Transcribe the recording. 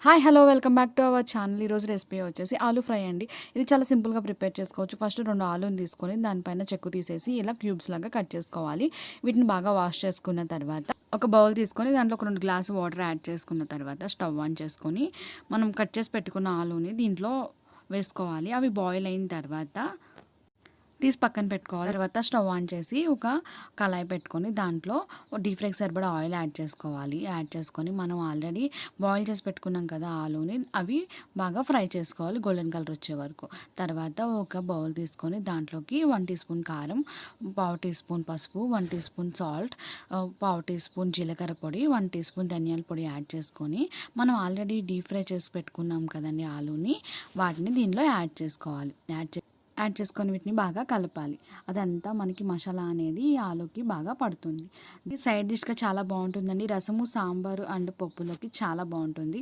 Hi hello welcome back to our channel. ఈరోజు recipe వచ్చేసి aloo fry అండి. ఇది చాలా సింపుల్గా ప్రిపేర్ చేసుకోవచ్చు. ఫస్ట్ 2 ఆలూని తీసుకొని దానిపైన చెక్కు తీసేసి ఇలా క్యూబ్స్ లాగా కట్ చేసుకోవాలి. వీటిని బాగా వాష్ చేసుకున్న తర్వాత ఒక బౌల్ తీసుకొని దాంట్లో ఒక 2 గ్లాసు వాటర్ యాడ్ చేసుకున్న తర్వాత స్టవ్ ఆన్ చేసుకొని మనం కట్ చేసి పెట్టుకున్న ఆలూని దీంట్లో వేసుకోవాలి. అవి బాయిల్ అయిన తర్వాత తీసి పక్కన పెట్టుకోవాలి. తర్వాత స్టవ్ ఆన్ చేసి ఒక కళాయి పెట్టుకొని దాంట్లో డీప్ ఫ్రైకి సరిపడా ఆయిల్ యాడ్ చేసుకోవాలి. యాడ్ చేసుకొని మనం ఆల్రెడీ బాయిల్ చేసి పెట్టుకున్నాం కదా ఆలూని, అవి బాగా ఫ్రై చేసుకోవాలి గోల్డెన్ కలర్ వచ్చే వరకు. తర్వాత ఒక బౌల్ తీసుకొని దాంట్లోకి 1 టీ స్పూన్ కారం, 1/2 టీ స్పూన్ పసుపు, 1 teaspoon salt, 1/2 teaspoon జీలకర్ర పొడి, 1 టీ స్పూన్ ధనియాల పొడి యాడ్ చేసుకొని మనం ఆల్రెడీ డీప్ ఫ్రై చేసి పెట్టుకున్నాం కదండి ఆలూని, వాటిని దీనిలో యాడ్ చేసుకోవాలి. యాడ్ చేసుకొని వీటిని బాగా కలపాలి. అదంతా మనకి మసాలా అనేది ఆలూకి బాగా పడుతుంది. ఇది సైడ్ డిష్గా చాలా బాగుంటుందండి. రసము, సాంబారు అండ్ పప్పులోకి చాలా బాగుంటుంది.